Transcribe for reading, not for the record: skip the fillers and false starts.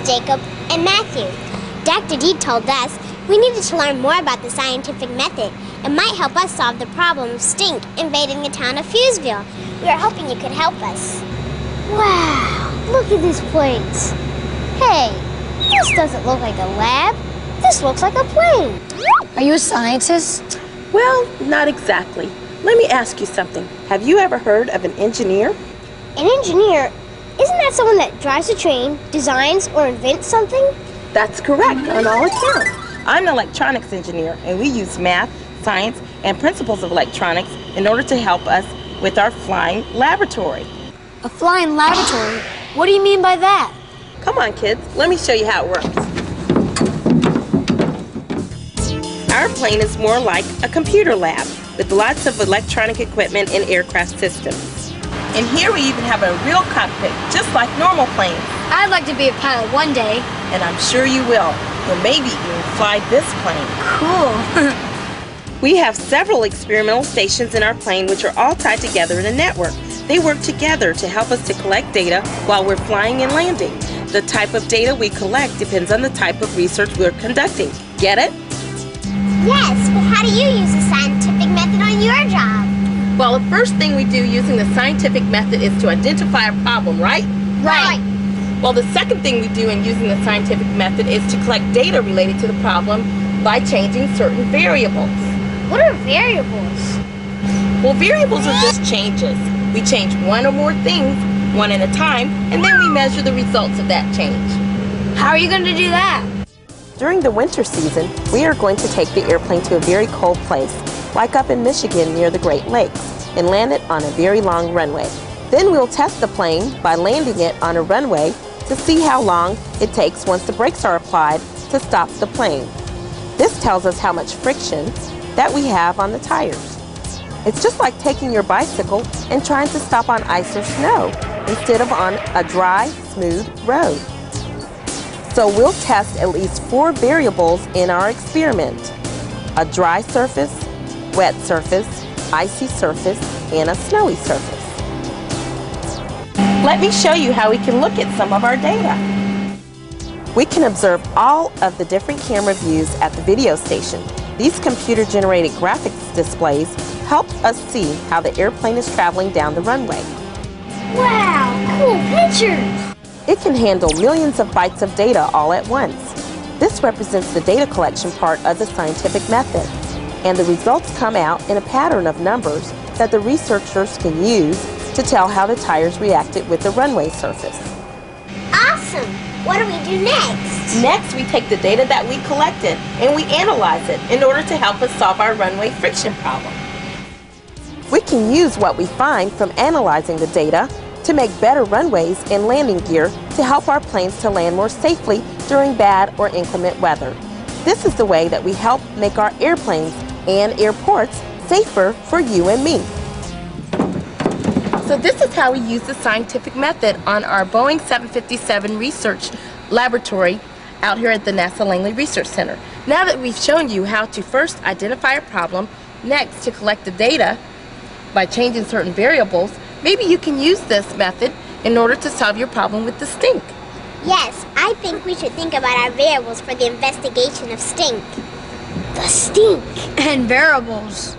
Jacob, and Matthew. Dr. D told us we needed to learn more about the scientific method. It might help us solve the problem of stink invading the town of Fuseville. We were hoping you could help us. Wow, look at this place. Hey, this doesn't look like a lab. This looks like a plane. Are you a scientist? Well, not exactly. Let me ask you something. Have you ever heard of an engineer? An engineer? Isn't that someone that drives a train, designs, or invents something? That's correct on all accounts. I'm an electronics engineer, and we use math, science, and principles of electronics in order to help us with our flying laboratory. A flying laboratory? What do you mean by that? Come on, kids. Let me show you how it works. Our plane is more like a computer lab with lots of electronic equipment and aircraft systems. And here we even have a real cockpit, just like normal planes. I'd like to be a pilot one day. And I'm sure you will. You'll maybe even fly this plane. Cool. We have several experimental stations in our plane which are all tied together in a network. They work together to help us to collect data while we're flying and landing. The type of data we collect depends on the type of research we're conducting. Get it? Yes, but how do you use the scientific method on your job? Well, the first thing we do using the scientific method is to identify a problem, right? Right. Well, the second thing we do in using the scientific method is to collect data related to the problem by changing certain variables. What are variables? Well, variables are just changes. We change one or more things, one at a time, and then we measure the results of that change. How are you going to do that? During the winter season, we are going to take the airplane to a very cold place, like up in Michigan near the Great Lakes, and land it on a very long runway. Then we'll test the plane by landing it on a runway to see how long it takes once the brakes are applied to stop the plane. This tells us how much friction that we have on the tires. It's just like taking your bicycle and trying to stop on ice or snow instead of on a dry, smooth road. So we'll test at least 4 variables in our experiment: a dry surface, wet surface, icy surface, and a snowy surface. Let me show you how we can look at some of our data. We can observe all of the different camera views at the video station. These computer-generated graphics displays help us see how the airplane is traveling down the runway. Wow, cool pictures! It can handle millions of bytes of data all at once. This represents the data collection part of the scientific method, and the results come out in a pattern of numbers that the researchers can use to tell how the tires reacted with the runway surface. Awesome! What do we do next? Next, we take the data that we collected and we analyze it in order to help us solve our runway friction problem. We can use what we find from analyzing the data to make better runways and landing gear to help our planes to land more safely during bad or inclement weather. This is the way that we help make our airplanes and airports safer for you and me. So this is how we use the scientific method on our Boeing 757 research laboratory out here at the NASA Langley Research Center. Now that we've shown you how to first identify a problem, next to collect the data by changing certain variables, maybe you can use this method in order to solve your problem with the stink. Yes, I think we should think about our variables for the investigation of stink. The stink! And variables.